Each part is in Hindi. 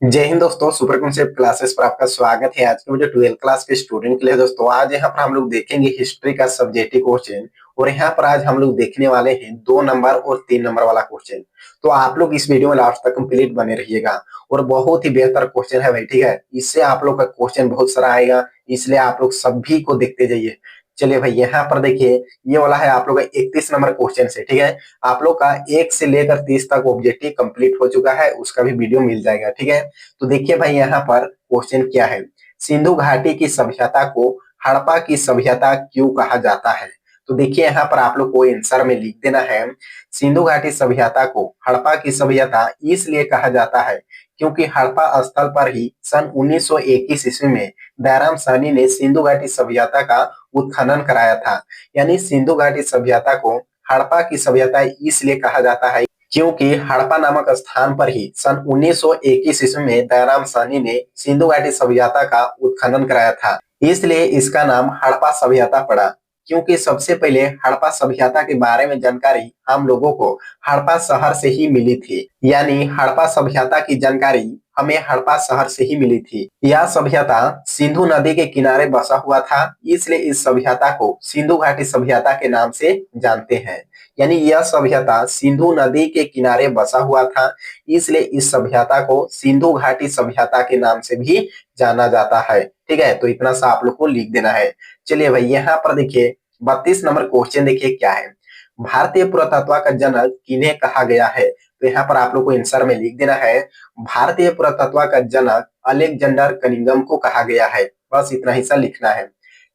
जय हिंद दोस्तों, सुपर कॉन्सेप्ट क्लासेस पर आपका स्वागत है। आज की वीडियो 12th क्लास के स्टूडेंट के लिए दोस्तों। आज यहाँ पर हम लोग देखेंगे हिस्ट्री का सब्जेक्टिव क्वेश्चन। और यहाँ पर आज हम लोग देखने वाले हैं 2 नंबर और 3 नंबर वाला क्वेश्चन। तो आप लोग इस वीडियो में लास्ट तक कंप्लीट बने रहिएगा। और बहुत ही बेहतर क्वेश्चन है भाई, ठीक है। इससे आप लोग का क्वेश्चन बहुत सारा आएगा, इसलिए आप लोग सभी को देखते जाइए। चलिए भाई, यहाँ पर देखिए, ये वाला है आप लोग का 31 नंबर क्वेश्चन से, ठीक है। आप लोग का 1 से लेकर 30 तक ऑब्जेक्टिव कंप्लीट हो चुका है, उसका भी वीडियो मिल जाएगा, ठीक है। तो देखिए भाई, यहाँ पर क्वेश्चन क्या है। सिंधु घाटी की सभ्यता को हड़प्पा की सभ्यता क्यों कहा जाता है। तो देखिए, यहाँ पर आप लोग को आंसर में लिख देना है, सिंधु घाटी सभ्यता को हड़प्पा की सभ्यता इसलिए कहा जाता है क्योंकि हड़प्पा स्थल पर ही सन 1921 ईस्वी में दयाराम साहनी ने सिंधु घाटी सभ्यता का उत्खनन कराया था। यानी सिंधु घाटी सभ्यता को हड़प्पा की सभ्यता इसलिए कहा जाता है क्योंकि हड़प्पा नामक स्थान पर ही सन 1921 ईस्वी में दयाराम साहनी ने सिंधु घाटी सभ्यता का उत्खनन कराया था। इसलिए इसका नाम हड़प्पा सभ्यता पड़ा। क्योंकि सबसे पहले हड़प्पा सभ्यता के बारे में जानकारी हम लोगों को हड़प्पा शहर से ही मिली थी। यानी हड़प्पा सभ्यता की जानकारी हमें हड़प्पा शहर से ही मिली थी। यह सभ्यता सिंधु नदी के किनारे बसा हुआ था, इसलिए इस सभ्यता को सिंधु घाटी सभ्यता के नाम से जानते हैं। यानी यह सभ्यता सिंधु नदी के किनारे बसा हुआ था, इसलिए इस सभ्यता को सिंधु घाटी सभ्यता के नाम से भी जाना जाता है, ठीक है। तो इतना सा आप लोग को लिख देना है। चलिए भाई, यहाँ पर देखिए 32 नंबर क्वेश्चन देखिए क्या है। भारतीय पुरातत्व का जनक किन्हें कहा गया है। तो यहाँ पर आप लोग को आंसर में लिख देना है, भारतीय पुरातत्व का जनक अलेक्जेंडर कनिंघम को कहा गया है। बस इतना हिस्सा लिखना है।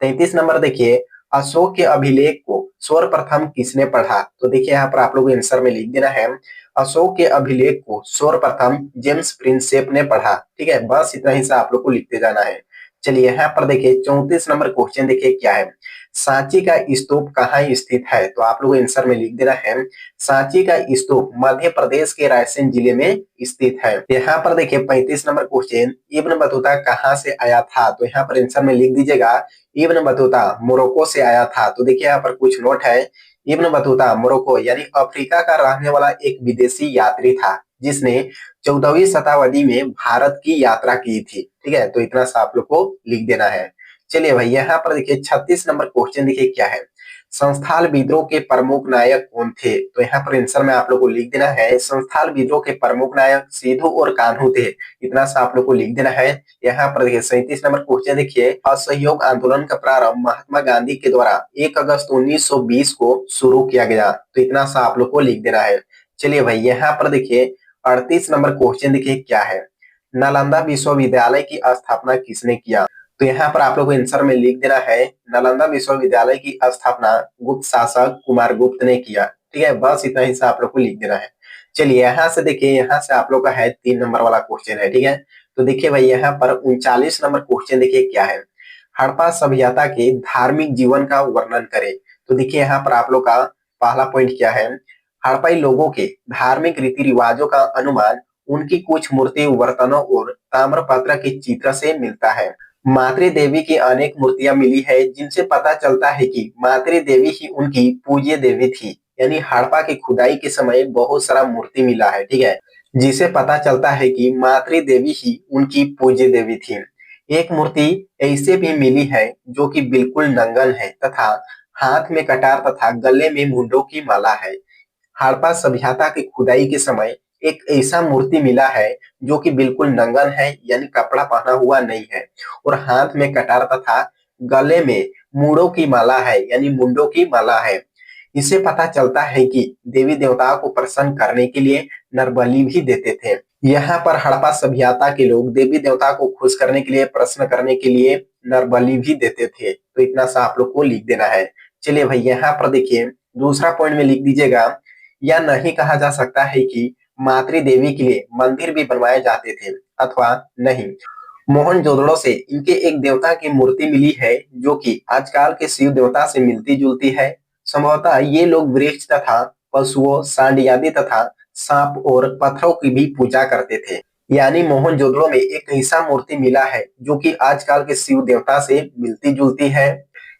33 नंबर देखिए, अशोक के अभिलेख को सर्वप्रथम किसने पढ़ा। तो देखिए, यहाँ पर आप लोग आंसर में लिख देना है, अशोक के अभिलेख को सर्वप्रथम जेम्स प्रिंसेप ने पढ़ा, ठीक है। बस इतना हिस्सा आप लोग को लिखते जाना है। चलिए, यहाँ पर देखिए 34 नंबर क्वेश्चन देखिए क्या है। सांची का स्तूप कहाँ स्थित है। तो आप लोग आंसर में लिख देना है, सांची का स्तूप मध्य प्रदेश के रायसेन जिले में स्थित है। यहाँ पर देखिए 35 नंबर क्वेश्चन, इब्न बतूता कहाँ से आया था। तो यहाँ पर आंसर में लिख दीजिएगा, इब्न बतूता मोरक्को से आया था। तो देखिए, यहाँ पर कुछ नोट है। इब्न बतूता मोरक्को यानी अफ्रीका का रहने वाला एक विदेशी यात्री था, जिसने 14वीं शताब्दी में भारत की यात्रा की थी, ठीक है। तो इतना सा आप लोग को लिख देना है। चलिए भाई, यहाँ पर देखिए 36 नंबर क्वेश्चन देखिए क्या है। संस्थाल विद्रोह के प्रमुख नायक कौन थे। तो यहाँ पर आंसर में आप लोग को लिख देना है, संस्थाल विद्रोह के प्रमुख नायक सिद्धू और कान्हू थे। इतना सा आप लोग को लिख देना है। यहाँ पर देखिए 37 नंबर क्वेश्चन देखिए, असहयोग आंदोलन का प्रारंभ महात्मा गांधी के द्वारा 1 अगस्त 1920 को शुरू किया गया। तो इतना सा आप लोग को लिख देना है। चलिए भाई, यहाँ पर देखिए 38 नंबर क्वेश्चन देखिए क्या है। नालंदा विश्वविद्यालय की स्थापना किसने किया। तो यहाँ पर आप लोग को आंसर में लिख देना है, नालंदा विश्वविद्यालय की स्थापना गुप्त शासक कुमार गुप्त ने किया, ठीक है। बस इतना हिस्सा आप लोग को लिख देना है। चलिए, यहाँ से देखिए, यहाँ से आप लोग का है 3 नंबर वाला क्वेश्चन है, ठीक है। तो देखिए भाई, यहाँ पर 39 नंबर क्वेश्चन देखिए क्या है। हड़प्पा सभ्यता के धार्मिक जीवन का वर्णन करें। तो देखिए, यहाँ पर आप लोग का पहला पॉइंट क्या है, हड़प्पाई लोगों के धार्मिक रीति रिवाजों का अनुमान उनकी कुछ मूर्ति बर्तनों और ताम्रपत्र के चित्र से मिलता है। मातृ देवी की अनेक मूर्तियां मिली है, जिनसे पता चलता है कि मातृ देवी ही उनकी पूज्य देवी थी। यानी हड़प्पा की खुदाई के समय बहुत सारा मूर्ति मिला है, ठीक है, जिसे पता चलता है कि मातृ देवी ही उनकी पूज्य देवी थी। एक मूर्ति ऐसे भी मिली है जो कि बिल्कुल नंगन है तथा हाथ में कटार तथा गले में मुंडों की माला है। हड़प्पा सभ्यता की खुदाई के समय एक ऐसा मूर्ति मिला है जो कि बिल्कुल नंगन है, यानी कपड़ा पहना हुआ नहीं है, और हाथ में कटार तथा गले में मूड़ों की माला है, यानी मुंडों की माला है। इससे पता चलता है कि देवी देवताओं को प्रसन्न करने के लिए नरबलि भी देते थे। यहाँ पर हड़प्पा सभ्यता के लोग देवी देवता को खुश करने के लिए, प्रसन्न करने के लिए नरबलि भी देते थे। तो इतना सा आप लोग को लिख देना है। चलिए भाई, यहाँ पर देखिए दूसरा पॉइंट में लिख दीजिएगा, यह नहीं कहा जा सकता है कि मातृ देवी के लिए मंदिर भी बनवाए जाते थे अथवा नहीं। मोहनजोदड़ो से इनके एक देवता की मूर्ति मिली है जो कि आजकल के शिव देवता से मिलती जुलती है। संभवतः ये लोग वृक्ष तथा पशुओं, सांड आदि तथा सांप और पत्थरों की भी पूजा करते थे। यानी मोहनजोदड़ो में एक ऐसा मूर्ति मिला है जो कि आजकल के शिव देवता से मिलती जुलती है।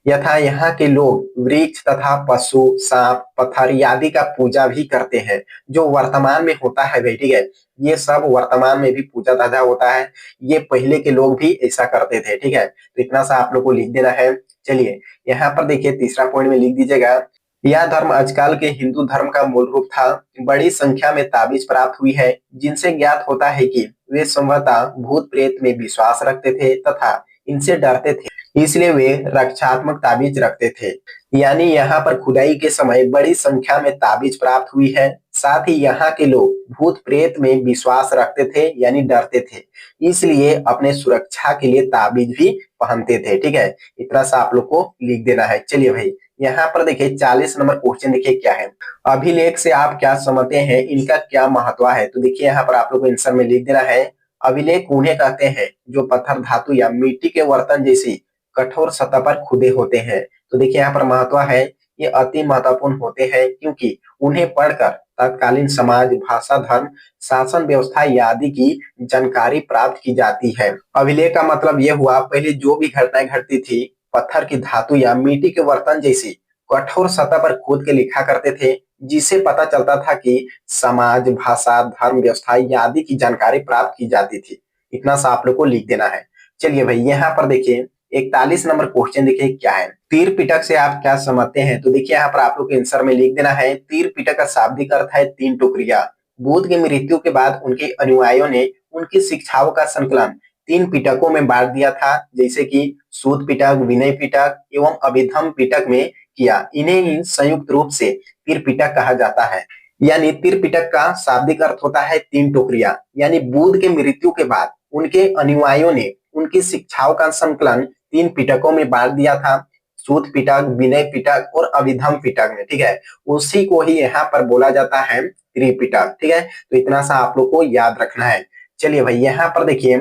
यथा यहाँ के लोग वृक्ष तथा पशु, सांप, पत्थर आदि का पूजा भी करते हैं। जो वर्तमान में होता है भाई, ठीक है, ये सब वर्तमान में भी पूजा धाजा होता है। ये पहले के लोग भी ऐसा करते थे, ठीक है। तो इतना सा आप लोग को लिख देना है। चलिए यहाँ पर देखिए तीसरा पॉइंट में लिख दीजिएगा, यह धर्म आजकल के हिंदू धर्म का मूल रूप था। बड़ी संख्या में ताबीज प्राप्त हुई है जिनसे ज्ञात होता है कि वे संभवतः भूत प्रेत में विश्वास रखते थे तथा इनसे डरते थे, इसलिए वे रक्षात्मक ताबीज रखते थे। यानी यहाँ पर खुदाई के समय बड़ी संख्या में ताबीज प्राप्त हुई है। साथ ही यहाँ के लोग भूत प्रेत में विश्वास रखते थे यानी डरते थे, इसलिए अपने सुरक्षा के लिए ताबीज भी पहनते थे, ठीक है। इतना सा आप लोग को लिख देना है। चलिए भाई यहाँ पर देखिए 40 नंबर क्वेश्चन देखिए क्या है, अभिलेख से आप क्या समझते हैं, इनका क्या महत्व है। तो देखिए यहाँ पर आप लोग को आंसर में लिख देना है, अभिलेख उन्हें कहते हैं जो पत्थर, धातु या मिट्टी के बर्तन जैसी कठोर सतह पर खुदे होते हैं। तो देखिए यहाँ पर महत्व है, ये अति महत्वपूर्ण होते हैं क्योंकि उन्हें पढ़कर तत्कालीन समाज, भाषा, धर्म, शासन व्यवस्था आदि की जानकारी प्राप्त की जाती है। अभिलेख का मतलब ये हुआ, पहले जो भी घटनाएं घटती थी पत्थर की, धातु या मिट्टी के बर्तन जैसी कठोर सतह पर खोद के लिखा करते थे, जिससे पता चलता था कि समाज, भाषा, धर्म, व्यवस्था आदि की जानकारी प्राप्त की जाती थी। इतना सा आप लोग को लिख देना है। चलिए भाई यहाँ पर देखिए 41 नंबर क्वेश्चन देखिए क्या है, तीर पिटक से आप क्या समझते हैं। तो देखिए यहाँ पर आप लोग के आंसर में लिख देना है, तीर पिटक का शाब्दिक अर्थ है तीन टुकड़ियां। बुद्ध की मृत्यु के बाद उनके अनुयायियों ने उनकी शिक्षाओं का संकलन तीन पिटकों में बांट दिया था, जैसे कि सूत पिटक, विनय पिटक एवं अभिधम पिटक में किया। इन्हें ही संयुक्त रूप से तीर पिटक कहा जाता है। यानी तीर पिटक का शाब्दिक अर्थ होता है तीन टुकड़ियां। यानी बुद्ध के मृत्यु के बाद उनके अनुयायियों ने उनकी शिक्षाओं का संकलन तीन पिटकों में बांट दिया था, सूत पिटक, विनय पिटक और अभिधम पिटक में, ठीक है। उसी को ही यहाँ पर बोला जाता है त्रिपिटक, ठीक है। तो इतना सा आप लोग को याद रखना है। चलिए भाई यहाँ पर देखिए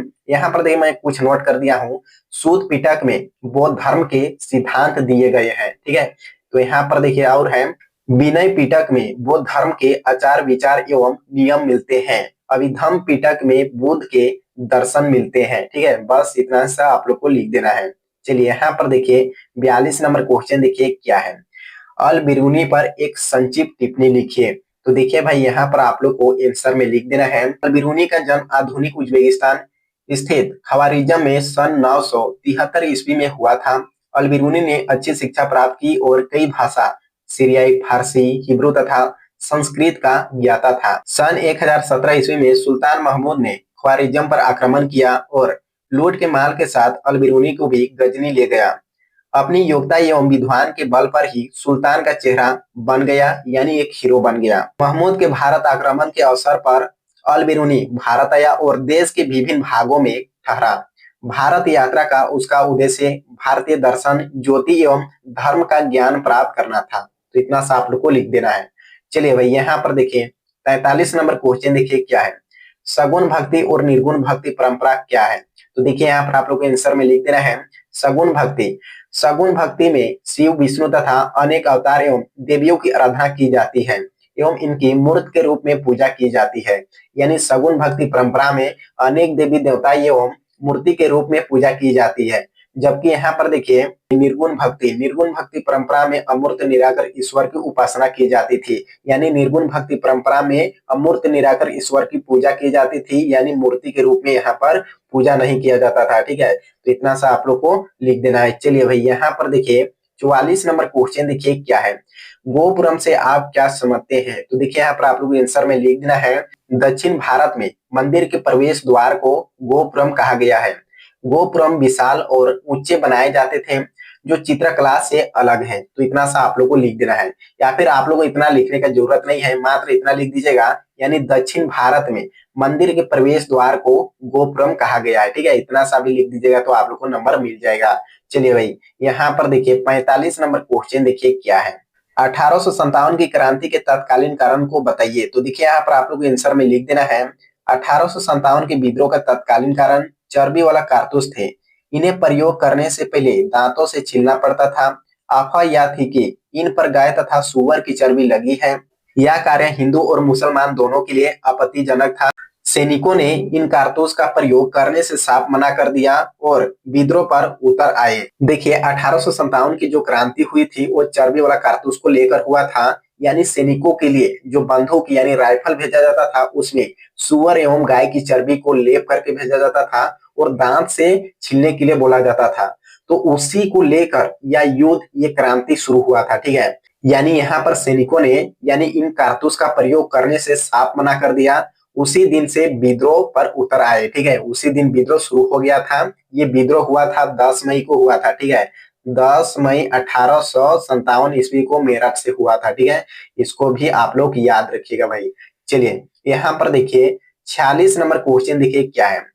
मैं कुछ नोट कर दिया हूँ। सूत पिटक में बौद्ध धर्म के सिद्धांत दिए गए हैं, ठीक है। तो यहाँ पर देखिए और है, विनय पिटक में बौद्ध धर्म के आचार विचार एवं नियम मिलते हैं। अभिधम पिटक में बुद्ध के दर्शन मिलते हैं, ठीक है। बस इतना सा आप लोग को लिख देना है। चलिए यहाँ पर देखिए 42 नंबर क्वेश्चन देखिए क्या है, अल बिरूनी पर एक संक्षिप्त टिप्पणी लिखिए। तो देखिए भाई यहाँ पर आप लोग को आंसर में लिख देना है, अल बिरूनी का जन्म आधुनिक उज्बेकिस्तान स्थित खवारिजम में सन 973 ईस्वी में हुआ था। अल बिरूनी ने अच्छी शिक्षा प्राप्त की और कई भाषा, सीरियाई, फारसी, हिब्रू तथा संस्कृत का ज्ञाता था। सन 1017 ईस्वी में सुल्तान महमूद ने ख्वारिज्म पर आक्रमण किया और लूट के माल के साथ अल बिरूनी को भी गजनी ले गया। अपनी योग्यता एवं विद्वान के बल पर ही सुल्तान का चेहरा बन गया, यानी एक हीरो बन गया। महमूद के भारत आक्रमण के अवसर पर अल बिरूनी भारत आया और देश के विभिन्न भागों में ठहरा। भारत यात्रा का उसका उद्देश्य भारतीय दर्शन, ज्योति एवं धर्म का ज्ञान प्राप्त करना था। तो इतना सा आप लोग को लिख देना है। चलिए भाई यहाँ पर देखिए 43 नंबर क्वेश्चन देखिए क्या है, सगुण भक्ति और निर्गुण भक्ति परंपरा क्या है। तो देखिए यहाँ पर आप लोग को आंसर में लिख देना है, सगुण भक्ति, सगुण भक्ति में शिव, विष्णु तथा अनेक अवतार एवं देवियों की आराधना की जाती है एवं इनकी मूर्त के रूप में पूजा की जाती है। यानी सगुण भक्ति परंपरा में अनेक देवी देवता एवं मूर्ति के रूप में पूजा की जाती है। जबकि यहाँ पर देखिए निर्गुण भक्ति परंपरा में अमूर्त निराकर ईश्वर की उपासना की जाती थी। यानी निर्गुण भक्ति परंपरा में अमूर्त निराकर ईश्वर की पूजा की जाती थी, यानी मूर्ति के रूप में यहाँ पर पूजा नहीं किया जाता था, ठीक है। तो इतना सा आप लोग को लिख देना है। चलिए भाई यहाँ पर देखिए 44 नंबर क्वेश्चन देखिए क्या है, गोपुरम से आप क्या समझते हैं। तो देखिए यहाँ पर आप लोग आंसर में लिख देना है, दक्षिण भारत में मंदिर के प्रवेश द्वार को गोपुरम कहा गया है। गोपुरम विशाल और ऊंचे बनाए जाते थे जो चित्रकला से अलग है। तो इतना सा आप लोग को लिख देना है, या फिर आप लोग को इतना लिखने का जरूरत नहीं है, मात्र इतना लिख दीजिएगा, यानी दक्षिण भारत में मंदिर के प्रवेश द्वार को गोपुरम कहा गया है, ठीक है। इतना सा भी लिख दीजिएगा तो आप लोग को नंबर मिल जाएगा। चलिए भाई यहाँ पर देखिए 45 नंबर क्वेश्चन देखिए क्या है, 1857 की क्रांति के तत्कालीन कारण को बताइए। तो देखिए यहाँ पर आप लोग आंसर में लिख देना है, 1857 के विद्रोह का तत्कालीन कारण चर्बी वाला कारतूस थे। इन्हें प्रयोग करने से पहले दांतों से छीलना पड़ता था। अफवाह यह थी कि इन पर गाय तथा सुअर की चर्बी लगी है। यह कार्य हिंदू और मुसलमान दोनों के लिए आपत्तिजनक था। सैनिकों ने इन कारतूस का प्रयोग करने से साफ मना कर दिया और विद्रोह पर उतर आए। देखिए 1857 की जो क्रांति हुई थी वो चर्बी वाला कारतूस को लेकर हुआ था। यानी सैनिकों के लिए जो बंदूक यानी राइफल भेजा जाता था उसमें सुअर एवं गाय की चर्बी को लेप करके भेजा जाता था और दांत से छीलने के लिए बोला जाता था। तो उसी को लेकर यह युद्ध ये क्रांति शुरू हुआ था। ठीक है, यानी यहाँ पर सैनिकों ने यानी इन कारतूस का प्रयोग करने से साफ मना कर दिया। उसी दिन से विद्रोह पर उतर आए। ठीक है, उसी दिन विद्रोह शुरू हो गया था। ये विद्रोह हुआ था 10 मई को हुआ था। ठीक है, 10 मई 1857 ईस्वी को मेरठ से हुआ था। ठीक है, इसको भी आप लोग याद रखिएगा भाई। चलिए यहाँ पर देखिए 46 नंबर क्वेश्चन देखिए क्या है।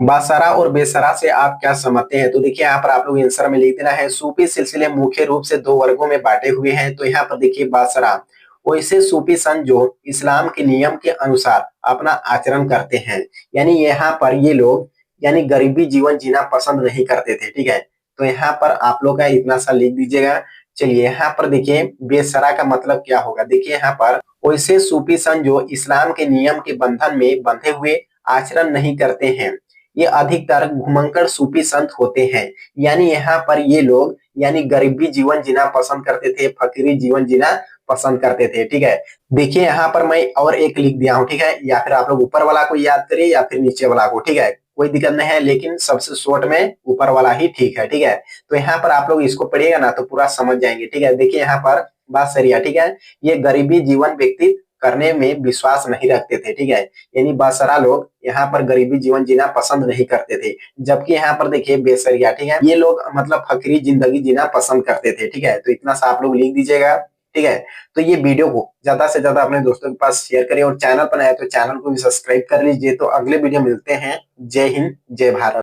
बासरा और बेसरा से आप क्या समझते हैं? तो देखिए यहाँ पर आप लोग आंसर में लिख देना है। सूफी सिलसिले मुख्य रूप से दो वर्गों में बांटे हुए हैं। तो यहाँ पर देखिए बासरा वैसे सूफी संत जो इस्लाम के नियम के अनुसार अपना आचरण करते हैं। यानी यहाँ पर ये लोग यानी गरीबी जीवन जीना पसंद नहीं करते थे। ठीक है, तो यहाँ पर आप लोग का इतना सा लिख दीजिएगा। चलिए यहाँ पर देखिए बेसरा का मतलब क्या होगा। देखिए यहाँ पर वैसे सूफी संत जो इस्लाम के नियम के बंधन में बंधे हुए आचरण नहीं करते हैं, ये अधिकतर घुमंकड़ सूफी संत होते हैं। यानी यहाँ पर ये लोग यानी गरीबी जीवन जीना पसंद करते थे, फकीरी जीवन जीना पसंद करते थे। ठीक है, देखिए यहाँ पर मैं और एक लिख दिया हूँ। ठीक है, या फिर आप लोग ऊपर वाला को याद करिए या फिर नीचे वाला को। ठीक है, कोई दिक्कत नहीं है, लेकिन सबसे शॉर्ट में ऊपर वाला ही ठीक है। ठीक है, तो यहाँ पर आप लोग इसको पढ़िएगा ना तो पूरा समझ जाएंगे। ठीक है, देखिए यहाँ पर बात सरिया। ठीक है, ये गरीबी जीवन व्यतीत करने में विश्वास नहीं रखते थे। ठीक है, यानी बासरा लोग यहाँ पर गरीबी जीवन जीना पसंद नहीं करते थे। जबकि यहाँ पर देखिए बेसरिया, ठीक है, ये लोग मतलब फकीरी जिंदगी जीना पसंद करते थे। ठीक है, तो इतना सा आप लोग लिख दीजिएगा। ठीक है, तो ये वीडियो को ज्यादा से ज्यादा अपने दोस्तों के पास शेयर करिए और चैनल पर आए तो चैनल को भी सब्सक्राइब कर लीजिए। तो अगले वीडियो मिलते हैं। जय हिंद, जय भारत।